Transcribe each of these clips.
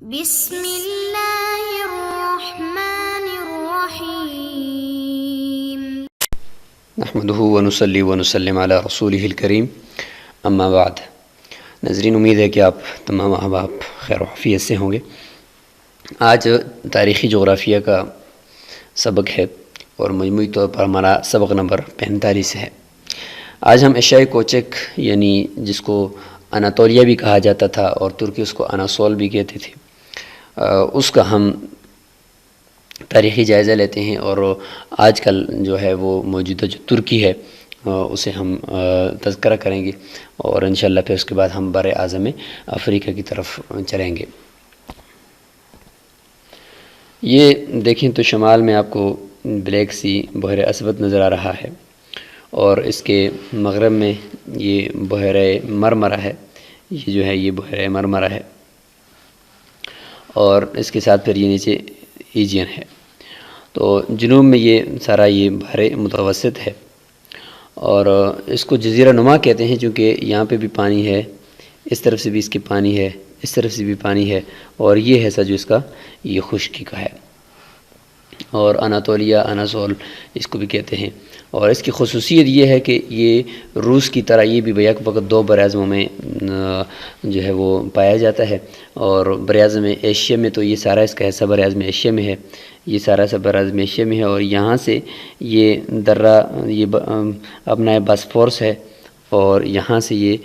بسم اللہ الرحمن الرحیم نحمده ونصلی ونسلم علی رسولہ الکریم اما بعد۔ ناظرین، امید ہے کہ آپ تمام احباب خیر و عافیت سے ہوں گے۔ آج تاریخی جغرافیہ کا سبق ہے اور مجموعی طور پر ہمارا سبق نمبر 45 ہے۔ آج ہم ایشیائی کوچک یعنی جس کو اناطولیہ بھی کہا جاتا تھا اور ترکی اس کو اناسول بھی کہتے تھے، اس کا ہم تاریخی جائزہ لیتے ہیں، اور آج کل جو ہے وہ موجودہ جو ترکی ہے اسے ہم تذکرہ کریں گے، اور انشاءاللہ پھر اس کے بعد ہم بر اعظم افریقہ کی طرف چلیں گے۔ یہ دیکھیں تو شمال میں آپ کو بلیک سی بحر اسود نظر آ رہا ہے، اور اس کے مغرب میں یہ بحر مرمرہ ہے، یہ جو ہے یہ بحر مرمرہ ہے، اور اس کے ساتھ پھر یہ نیچے ایجین ہے۔ تو جنوب میں یہ سارا یہ بحر متوسط ہے، اور اس کو جزیرہ نما کہتے ہیں چونکہ یہاں پہ بھی پانی ہے، اس طرف سے بھی اس کی پانی ہے، اس طرف سے بھی پانی ہے، اور یہ حصہ جو اس کا یہ خشکی کا ہے، اور اناطولیہ اناسول اس کو بھی کہتے ہیں۔ اور اس کی خصوصیت یہ ہے کہ یہ روس کی طرح یہ بھی بیک وقت دو براعظموں میں جو ہے وہ پایا جاتا ہے، اور براعظم ایشیا میں تو یہ سارا اس کا حصہ براعظم ایشیا میں ہے، یہ سارا سا براعظم ایشیا میں ہے، اور یہاں سے یہ درہ یہ اپنا باسفورس ہے، اور یہاں سے یہ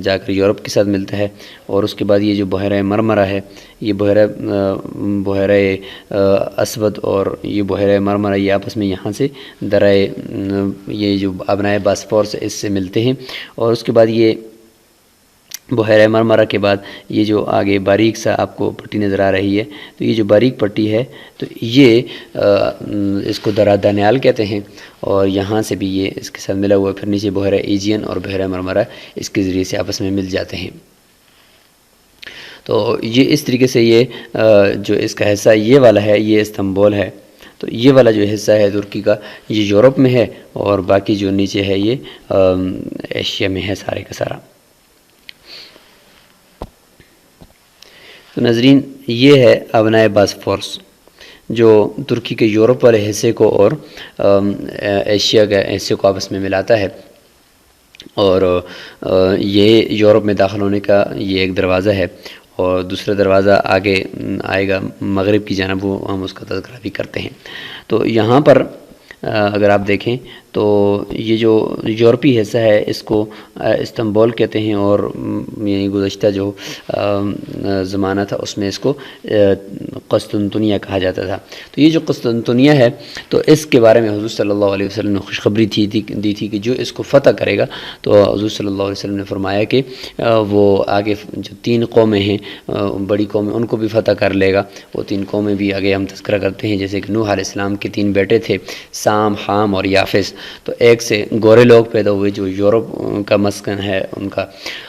جا کر یورپ کے ساتھ ملتا ہے، اور اس کے بعد یہ جو بحیرہ مرمرہ ہے، یہ بحیرہ اسود اور یہ بحیرہ مرمرہ یہ آپس میں یہاں سے درہ یہ جو ابنائے باسفورس اس سے ملتے ہیں، اور اس کے بعد یہ بحیرہ مرمرہ کے بعد یہ جو آگے باریک سا آپ کو پٹی نظر آ رہی ہے، تو یہ جو باریک پٹی ہے تو یہ اس کو درہ دانیال کہتے ہیں، اور یہاں سے بھی یہ اس کے ساتھ ملا ہوا ہے، پھر نیچے بحیرہ ایجین اور بحیرہ مرمرہ اس کے ذریعے سے آپس میں مل جاتے ہیں۔ تو یہ اس طریقے سے یہ جو اس کا حصہ یہ والا ہے یہ استنبول ہے، تو یہ والا جو حصہ ہے ترکی کا یہ یورپ میں ہے، اور باقی جو نیچے ہے یہ ایشیا میں ہے سارے کا سارا۔ تو ناظرین، یہ ہے ابنائے باسفورس جو ترکی کے یورپ والے حصے کو اور ایشیا کے حصے کو آپس میں ملاتا ہے، اور یہ یورپ میں داخل ہونے کا یہ ایک دروازہ ہے، اور دوسرا دروازہ آگے آئے گا مغرب کی جانب، وہ ہم اس کا تذکرہ بھی کرتے ہیں۔ تو یہاں پر اگر آپ دیکھیں تو یہ جو یورپی حصہ ہے اس کو استنبول کہتے ہیں، اور یعنی گزشتہ جو زمانہ تھا اس میں اس کو قسطنطنیہ کہا جاتا تھا۔ تو یہ جو قسطنطنیہ ہے تو اس کے بارے میں حضور صلی اللہ علیہ وسلم نے خوشخبری دی تھی کہ جو اس کو فتح کرے گا، تو حضور صلی اللہ علیہ وسلم نے فرمایا کہ وہ آگے جو 3 قومیں ہیں بڑی قومیں ان کو بھی فتح کر لے گا۔ وہ 3 قومیں بھی آگے ہم تذکرہ کرتے ہیں، جیسے کہ نوح علیہ السلام کے 3 بیٹے تھے، سام، حام اور یافس۔ تو ایک سے گورے لوگ پیدا ہوئے جو یورپ کا مسکن ہے ان کا،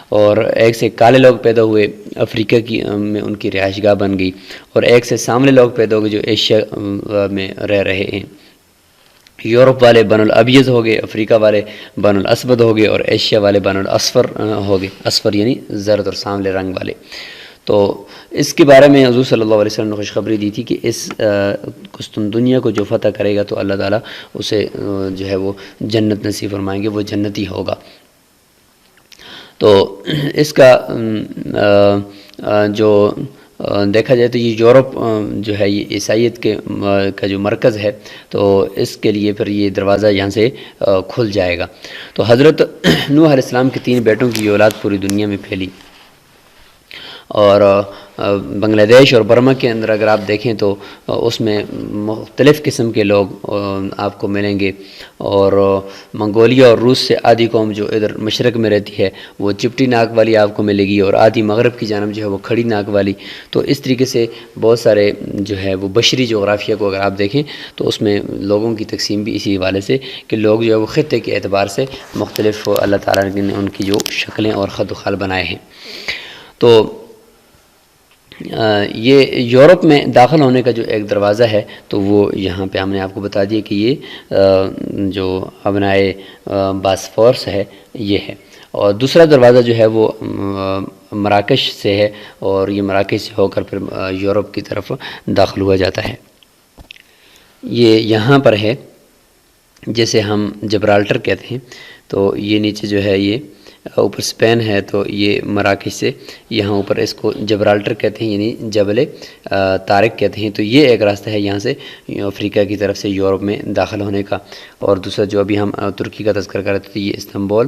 اور ایک سے کالے لوگ پیدا ہوئے افریقہ میں ان کی رہائش گاہ بن گئی، اور ایک سے سامنے لوگ پیدا ہوئے جو ایشیا میں رہ رہے ہیں۔ یورپ والے بن الابیض ہو گئے، افریقہ والے بن الاسود ہو گئے، اور ایشیا والے بن الاصفر ہو گئے، اصفر یعنی زرد اور سانولے رنگ والے۔ تو اس کے بارے میں حضور صلی اللہ علیہ وسلم نے خوشخبری دی تھی کہ اس قسطنطنیہ کو جو فتح کرے گا تو اللہ تعالیٰ اسے جو ہے وہ جنت نصیب فرمائیں گے، وہ جنتی ہوگا۔ تو اس کا جو دیکھا جائے تو یہ یورپ جو ہے یہ عیسائیت کا جو مرکز ہے، تو اس کے لیے پھر یہ دروازہ یہاں سے کھل جائے گا۔ تو حضرت نوح علیہ السلام کے 3 بیٹوں کی اولاد پوری دنیا میں پھیلی، اور بنگلہ دیش اور برما کے اندر اگر آپ دیکھیں تو اس میں مختلف قسم کے لوگ آپ کو ملیں گے، اور منگولیا اور روس سے آدھی قوم جو ادھر مشرق میں رہتی ہے وہ چپٹی ناک والی آپ کو ملے گی، اور آدھی مغرب کی جانب جو ہے وہ کھڑی ناک والی۔ تو اس طریقے سے بہت سارے جو ہے وہ بشری جغرافیہ کو اگر آپ دیکھیں تو اس میں لوگوں کی تقسیم بھی اسی حوالے سے کہ لوگ جو ہے وہ خطے کے اعتبار سے مختلف اللہ تعالیٰ نے ان کی جو شکلیں اور خط و خال بنائے ہیں۔ تو یہ یورپ میں داخل ہونے کا جو ایک دروازہ ہے تو وہ یہاں پہ ہم نے آپ کو بتا دیا کہ یہ جو ابنائے باسفورس ہے یہ ہے، اور دوسرا دروازہ جو ہے وہ مراکش سے ہے، اور یہ مراکش سے ہو کر پھر یورپ کی طرف داخل ہوا جاتا ہے۔ یہ یہاں پر ہے، جیسے ہم جبرالٹر کہتے ہیں، تو یہ نیچے جو ہے یہ اوپر اسپین ہے، تو یہ مراکش سے یہاں اوپر اس کو جبرالٹر کہتے ہیں، یعنی جبل طارق کہتے ہیں۔ تو یہ ایک راستہ ہے یہاں سے افریقہ کی طرف سے یورپ میں داخل ہونے کا۔ اور دوسرا جو ابھی ہم ترکی کا تذکر کر رہے تھے، یہ استنبول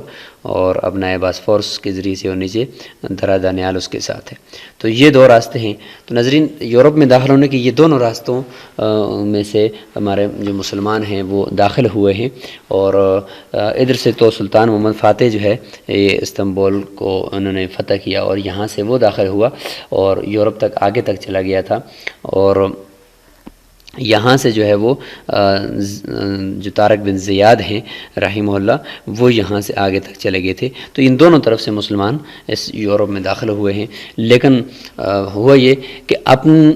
اور ابنائے باسفورس کے ذریعے سے، اور نیچے درہ دانیال اس کے ساتھ ہے۔ تو یہ دو راستے ہیں۔ تو ناظرین، یورپ میں داخل ہونے کے یہ دونوں راستوں میں سے ہمارے جو مسلمان ہیں وہ داخل ہوئے ہیں، اور ادھر سے تو سلطان محمد فاتح جو ہے یہ استنبول کو انہوں نے فتح کیا، اور یہاں سے وہ داخل ہوا اور یورپ تک آگے تک چلا گیا تھا، اور یہاں سے جو ہے وہ جو طارق بن زیاد ہیں رحمہ اللہ، وہ یہاں سے آگے تک چلے گئے تھے۔ تو ان دونوں طرف سے مسلمان اس یورپ میں داخل ہوئے ہیں، لیکن ہوا یہ کہ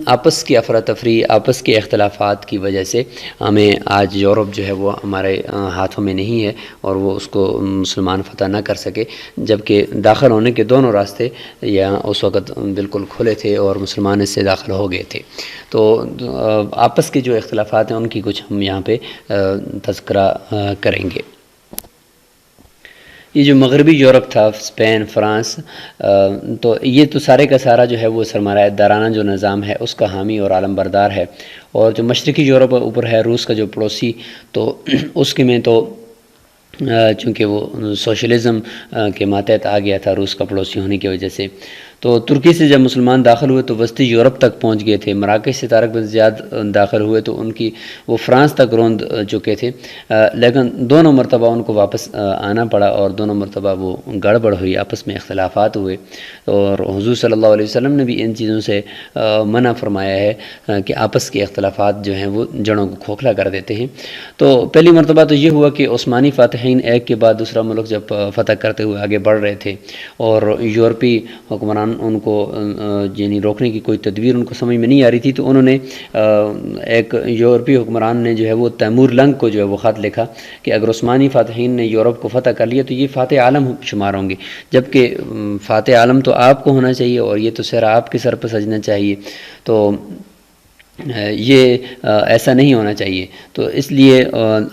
آپس کی افراتفری، آپس کے اختلافات کی وجہ سے ہمیں آج یورپ جو ہے وہ ہمارے ہاتھوں میں نہیں ہے، اور وہ اس کو مسلمان فتح نہ کر سکے، جبکہ داخل ہونے کے دونوں راستے یہاں اس وقت بالکل کھلے تھے اور مسلمان اس سے داخل ہو گئے تھے۔ تو آپس کے جو اختلافات ہیں ان کی کچھ ہم یہاں پہ تذکرہ کریں گے۔ یہ جو مغربی یورپ تھا، اسپین، فرانس، تو یہ تو سارے کا سارا جو ہے وہ سرمایہ دارانہ جو نظام ہے اس کا حامی اور عالم بردار ہے، اور جو مشرقی یورپ اوپر ہے، روس کا جو پڑوسی، تو اس کے میں تو چونکہ وہ سوشلزم کے ماتحت آ گیا تھا روس کا پڑوسی ہونے کی وجہ سے، تو ترکی سے جب مسلمان داخل ہوئے تو وسطی یورپ تک پہنچ گئے تھے۔ مراکش سے طارق بن زیاد داخل ہوئے تو ان کی وہ فرانس تک روند چکے تھے، لیکن دونوں مرتبہ ان کو واپس آنا پڑا، اور دونوں مرتبہ وہ گڑبڑ ہوئی، آپس میں اختلافات ہوئے، اور حضور صلی اللہ علیہ وسلم نے بھی ان چیزوں سے منع فرمایا ہے کہ آپس کے اختلافات جو ہیں وہ جڑوں کو کھوکھلا کر دیتے ہیں۔ تو پہلی مرتبہ تو یہ ہوا کہ عثمانی فاتحین ایک کے بعد دوسرا ملک جب فتح کرتے ہوئے آگے بڑھ رہے تھے، اور یورپی حکمران ان کو یعنی روکنے کی کوئی تدبیر ان کو سمجھ میں نہیں آ رہی تھی، تو انہوں نے ایک یورپی حکمران نے جو ہے وہ تیمور لنگ کو جو ہے وہ خط لکھا کہ اگر عثمانی فاتحین نے یورپ کو فتح کر لیا تو یہ فاتح عالم شمار ہوں گے، جبکہ فاتح عالم تو آپ کو ہونا چاہیے، اور یہ تو سہرا آپ کے سر پہ سجنا چاہیے، تو یہ ایسا نہیں ہونا چاہیے، تو اس لیے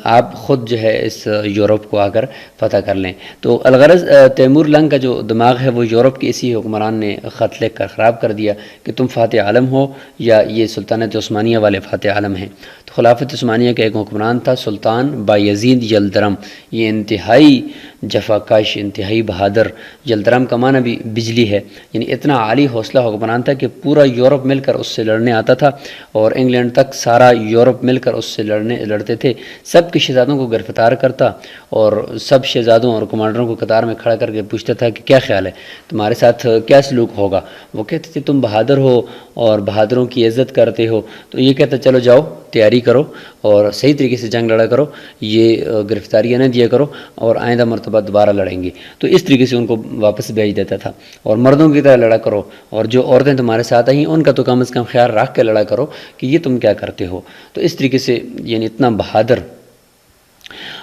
آپ خود جو ہے اس یورپ کو آ کر فتح کر لیں۔ تو الغرض تیمور لنگ کا جو دماغ ہے وہ یورپ کے اسی حکمران نے خط لکھ کر خراب کر دیا کہ تم فاتح عالم ہو یا یہ سلطنت عثمانیہ والے فاتح عالم ہیں۔ تو خلافت عثمانیہ کا ایک حکمران تھا سلطان بایزید یلدرم، یہ انتہائی جفاکش، انتہائی بہادر، یلدرم کا معنی بھی بجلی ہے، یعنی اتنا عالی حوصلہ حکمران تھا کہ پورا یورپ مل کر اس سے لڑنے آتا تھا، اور انگلینڈ تک سارا یورپ مل کر اس سے لڑتے تھے، سب کے شہزادوں کو گرفتار کرتا، اور سب شہزادوں اور کمانڈروں کو قطار میں کھڑا کر کے پوچھتا تھا کہ کیا خیال ہے، تمہارے ساتھ کیا سلوک ہوگا؟ وہ کہتے تھے تم بہادر ہو اور بہادروں کی عزت کرتے ہو، تو یہ کہتا چلو جاؤ تیاری کرو اور صحیح طریقے سے جنگ لڑا کرو، یہ گرفتاریاں نہ دیا کرو، اور آئندہ مرتبہ دوبارہ لڑیں گے۔ تو اس طریقے سے ان کو واپس بھیج دیتا تھا، اور مردوں کی طرح لڑا کرو، اور جو عورتیں تمہارے ساتھ آئیں ان کا تو کم از کم خیال رکھ کے لڑا کرو کہ یہ تم کیا کرتے ہو۔ تو اس طریقے سے یعنی اتنا بہادر۔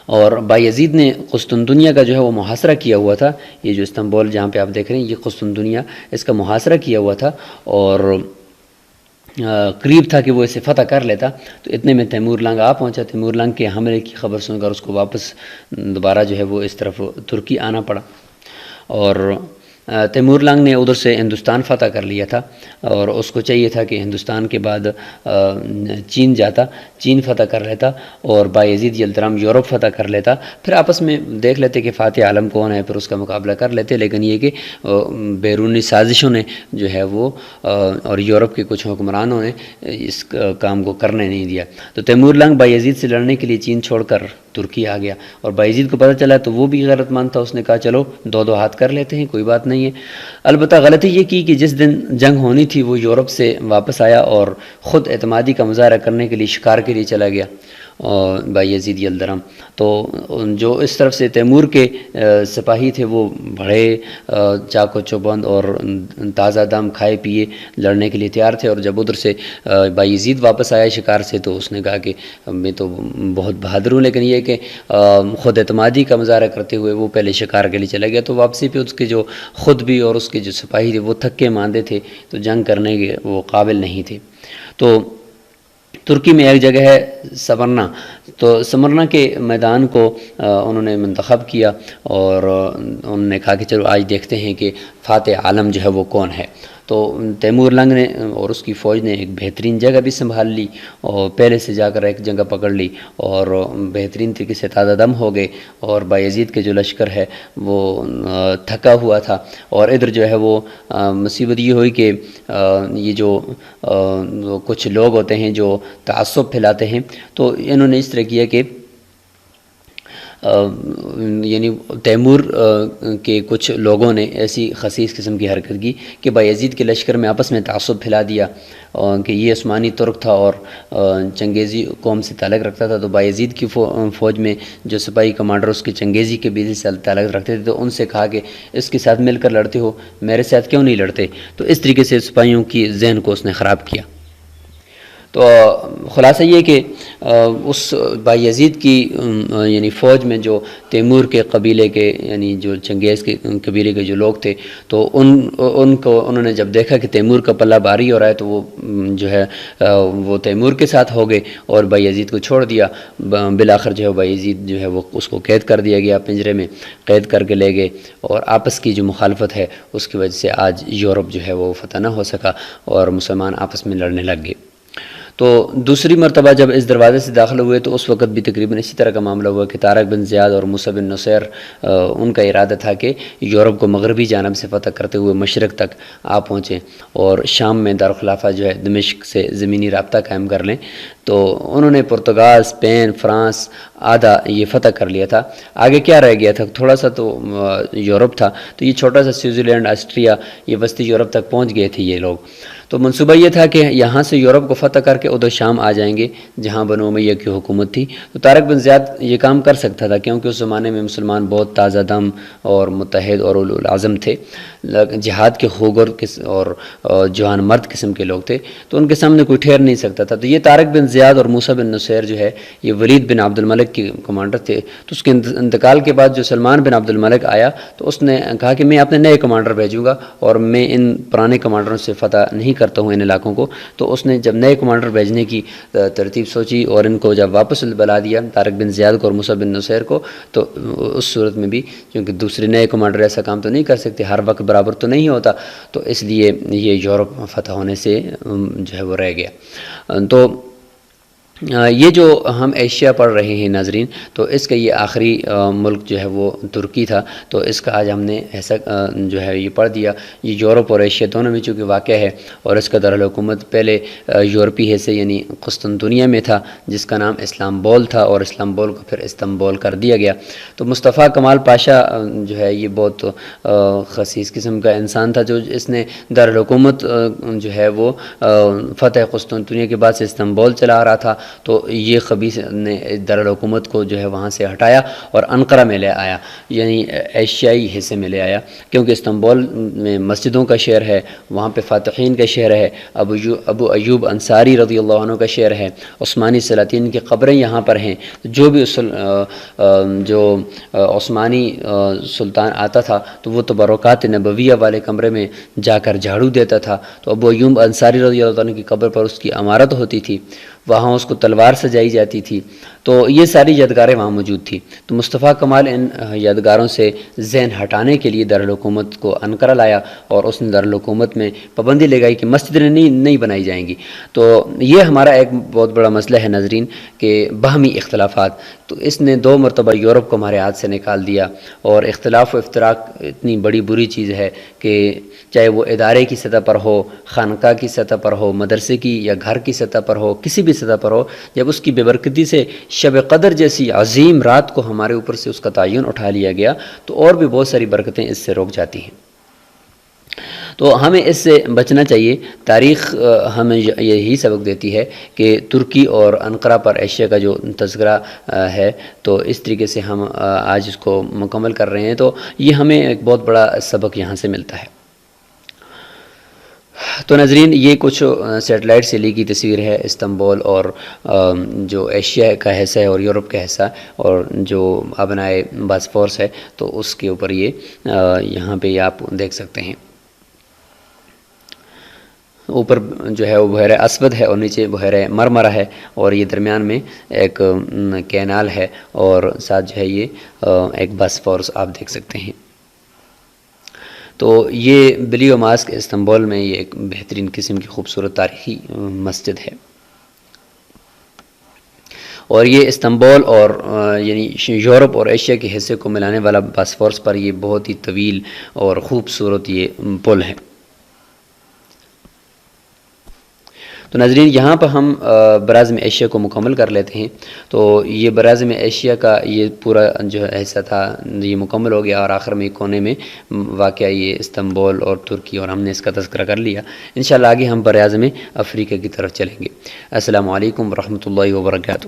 اور بایزید نے قسطنطنیہ کا جو ہے وہ محاصرہ کیا ہوا تھا، یہ جو استنبول جہاں پہ آپ دیکھ رہے ہیں یہ قسطنطنیہ، اس کا محاصرہ کیا ہوا تھا، اور قریب تھا کہ وہ اسے فتح کر لیتا، تو اتنے میں تیمور لنگ آ پہنچا۔ تیمور لنگ کے حملے کی خبر سن کر اس کو واپس دوبارہ جو ہے وہ اس طرف ترکی آنا پڑا، اور تیمور لنگ نے ادھر سے ہندوستان فتح کر لیا تھا، اور اس کو چاہیے تھا کہ ہندوستان کے بعد چین جاتا، چین فتح کر لیتا، اور بایزید یلدرم یورپ فتح کر لیتا، پھر آپس میں دیکھ لیتے کہ فاتح عالم کون ہے، پھر اس کا مقابلہ کر لیتے۔ لیکن یہ کہ بیرونی سازشوں نے جو ہے وہ اور یورپ کے کچھ حکمرانوں نے اس کام کو کرنے نہیں دیا۔ تو تیمور لنگ بایزید سے لڑنے کے لیے چین چھوڑ کر ترکی آ گیا، اور بایزید کو پتہ چلا تو وہ بھی غیرت مند تھا، اس نے کہا چلو دو ہاتھ کر لیتے ہیں، کوئی بات نہیں ہے۔ البتہ غلطی یہ کی کہ جس دن جنگ ہونی تھی وہ یورپ سے واپس آیا اور خود اعتمادی کا مظاہرہ کرنے کے لیے شکار کے لیے چلا گیا، بایزید یلدرم. تو جو اس طرف سے تیمور کے سپاہی تھے وہ بڑے چاق و چوبند اور تازہ دم کھائے پیے لڑنے کے لیے تیار تھے. اور جب ادھر سے بایزید واپس آیا شکار سے تو اس نے کہا کہ میں تو بہت بہادر ہوں، لیکن یہ کہ خود اعتمادی کا مظاہرہ کرتے ہوئے وہ پہلے شکار کے لیے چلا گیا. تو واپسی پہ اس کے جو خود بھی اور اس کے جو سپاہی تھے وہ تھکے ماندے تھے، تو جنگ کرنے کے وہ قابل نہیں تھے. تو ترکی میں ایک جگہ ہے سمرنا، تو سمرنا کے میدان کو انہوں نے منتخب کیا اور انہوں نے کہا کہ چلو آج دیکھتے ہیں کہ فاتح عالم جو ہے وہ کون ہے. تو تیمور لنگ نے اور اس کی فوج نے ایک بہترین جگہ بھی سنبھال لی اور پہلے سے جا کر ایک جگہ پکڑ لی اور بہترین طریقے سے تازہ دم ہو گئے. اور بایزید کے جو لشکر ہے وہ تھکا ہوا تھا. اور ادھر جو ہے وہ مصیبت یہ ہوئی کہ یہ جو کچھ لوگ ہوتے ہیں جو تعصب پھیلاتے ہیں، تو انہوں نے اس طرح کیا کہ یعنی تیمور کے کچھ لوگوں نے ایسی خسیس قسم کی حرکت کی کہ بایزید کے لشکر میں آپس میں تعصب پھیلا دیا کہ یہ عثمانی ترک تھا اور چنگیزی قوم سے تعلق رکھتا تھا. تو بایزید کی فوج میں جو سپاہی کمانڈر اس کے چنگیزی کے بیچ سے تعلق رکھتے تھے، تو ان سے کہا کہ اس کے ساتھ مل کر لڑتے ہو، میرے ساتھ کیوں نہیں لڑتے. تو اس طریقے سے سپاہیوں کی ذہن کو اس نے خراب کیا. تو خلاصہ یہ کہ اس بایزید کی یعنی فوج میں جو تیمور کے قبیلے کے یعنی جو چنگیز کے قبیلے کے جو لوگ تھے، تو ان کو انہوں نے جب دیکھا کہ تیمور کا پلہ بھاری ہو رہا ہے تو وہ جو ہے وہ تیمور کے ساتھ ہو گئے اور بایزید کو چھوڑ دیا. بالآخر جو ہے بایزید جو ہے وہ اس کو قید کر دیا گیا، پنجرے میں قید کر کے لے گئے. اور آپس کی جو مخالفت ہے اس کی وجہ سے آج یورپ جو ہے وہ فتح نہ ہو سکا اور مسلمان آپس میں لڑنے لگ گئے. تو دوسری مرتبہ جب اس دروازے سے داخل ہوئے تو اس وقت بھی تقریباً اسی طرح کا معاملہ ہوا کہ طارق بن زیاد اور موسیٰ بن نصیر ان کا ارادہ تھا کہ یورپ کو مغربی جانب سے فتح کرتے ہوئے مشرق تک آ پہنچیں اور شام میں دارالخلافہ جو ہے دمشق سے زمینی رابطہ قائم کر لیں. تو انہوں نے پرتگال، اسپین، فرانس آدھا یہ فتح کر لیا تھا. آگے کیا رہ گیا تھا؟ تھوڑا سا تو یورپ تھا، تو یہ چھوٹا سا سوئٹزرلینڈ، آسٹریا، یہ وسطی یورپ تک پہنچ گئے تھے یہ لوگ. تو منصوبہ یہ تھا کہ یہاں سے یورپ کو فتح کر کے ادھر شام آ جائیں گے جہاں بنو امیہ کی حکومت تھی. تو طارق بن زیاد یہ کام کر سکتا تھا کیونکہ اس زمانے میں مسلمان بہت تازہ دم اور متحد اور اولو العزم تھے، جہاد کے خوگر اور جوان مرد قسم کے لوگ تھے، تو ان کے سامنے کوئی ٹھہر نہیں سکتا تھا. تو یہ طارق بن زیاد اور موسیٰ بن نصیر جو ہے یہ ولید بن عبد الملک کے کمانڈر تھے. تو اس کے انتقال کے بعد جو سلمان بن عبد الملک آیا تو اس نے کہا کہ میں اپنے نئے کمانڈر بھیجوں گا اور میں ان پرانے کمانڈروں سے فتح نہیں کرتا ہوں ان علاقوں کو. تو اس نے جب نئے کمانڈر بھیجنے کی ترتیب سوچی اور ان کو جب واپس بلا دیا طارق بن زیاد کو اور موسیٰ بن نصیر کو، تو اس صورت میں بھی کیونکہ دوسرے نئے کمانڈر ایسا کام تو نہیں کر سکتے، ہر وقت برابر تو نہیں ہوتا، تو اس لیے یہ یورپ فتح ہونے سے جو ہے وہ رہ گیا. تو یہ جو ہم ایشیا پڑھ رہے ہیں ناظرین، تو اس کا یہ آخری ملک جو ہے وہ ترکی تھا. تو اس کا آج ہم نے ایسا جو ہے یہ پڑھ دیا. یہ یورپ اور ایشیا دونوں میں چونکہ واقع ہے اور اس کا دارالحکومت پہلے یورپی حصے یعنی قسطنطنیہ میں تھا جس کا نام اسلامبول تھا اور اسلامبول کو پھر استنبول کر دیا گیا. تو مصطفیٰ کمال پاشا جو ہے یہ بہت خسیس قسم کا انسان تھا جو اس نے دارالحکومت جو ہے وہ فتح قسطنطنیہ کے بعد سے استنبول چلا رہا تھا. تو یہ خبیث نے دارالحکومت کو جو ہے وہاں سے ہٹایا اور انقرہ میں لے آیا، یعنی ایشیائی حصے میں لے آیا، کیونکہ استنبول میں مسجدوں کا شہر ہے، وہاں پہ فاتحین کا شہر ہے، ابو ایوب انصاری رضی اللہ عنہ کا شہر ہے، عثمانی سلاطین کی قبریں یہاں پر ہیں. جو بھی جو عثمانی سلطان آتا تھا تو وہ تبرکات نبویہ والے کمرے میں جا کر جھاڑو دیتا تھا. تو ابو ایوب انصاری رضی اللہ عنہ کی قبر پر اس کی عمارت ہوتی تھی، وہاں اس کو تلوار سجائی جاتی تھی. تو یہ ساری یادگاریں وہاں موجود تھیں. تو مصطفیٰ کمال ان یادگاروں سے ذہن ہٹانے کے لیے دارالحکومت کو انقرہ لایا اور اس نے دارالحکومت میں پابندی لگائی کہ مسجدیں نہیں بنائی جائیں گی. تو یہ ہمارا ایک بہت بڑا مسئلہ ہے ناظرین کہ باہمی اختلافات. تو اس نے 2 مرتبہ یورپ کو ہمارے ہاتھ سے نکال دیا اور اختلاف و افتراق اتنی بڑی بری چیز ہے کہ چاہے وہ ادارے کی سطح پر ہو، خانقاہ کی سطح پر ہو، مدرسے کی یا گھر کی سطح پر ہو، کسی بھی سطح پر ہو، جب اس کی بے برکتی سے شب قدر جیسی عظیم رات کو ہمارے اوپر سے اس کا تعین اٹھا لیا گیا تو اور بھی بہت ساری برکتیں اس سے روک جاتی ہیں. تو ہمیں اس سے بچنا چاہیے۔ تاریخ ہمیں یہی سبق دیتی ہے کہ ترکی اور انقرہ پر ایشیا کا جو تذکرہ ہے تو اس طریقے سے ہم آج اس کو مکمل کر رہے ہیں، تو یہ ہمیں ایک بہت بڑا سبق یہاں سے ملتا ہے۔ تو ناظرین، یہ کچھ سیٹلائٹ سے لی کی تصویر ہے استنبول اور جو ایشیا کا حصہ ہے اور یورپ کا حصہ اور جو ابنائے باسفورس ہے تو اس کے اوپر یہ یہاں پہ آپ دیکھ سکتے ہیں۔ اوپر جو ہے وہ بحیرہ اسود ہے اور نیچے بحیرہ مرمرہ ہے اور یہ درمیان میں ایک کینال ہے اور ساتھ جو ہے یہ ایک باسفورس آپ دیکھ سکتے ہیں۔ تو یہ بلیو ماسک استنبول میں یہ ایک بہترین قسم کی خوبصورت تاریخی مسجد ہے، اور یہ استنبول اور یعنی یورپ اور ایشیا کے حصے کو ملانے والا باسفورس پر یہ بہت ہی طویل اور خوبصورت یہ پل ہے۔ تو ناظرین، یہاں پر ہم براعظم ایشیا کو مکمل کر لیتے ہیں۔ تو یہ براعظم ایشیا کا یہ پورا جو حصہ تھا یہ مکمل ہو گیا، اور آخر میں کونے میں واقع یہ استنبول اور ترکی، اور ہم نے اس کا تذکرہ کر لیا۔ انشاءاللہ آگے ہم براعظم افریقہ کی طرف چلیں گے۔ السلام علیکم ورحمۃ اللہ وبرکاتہ۔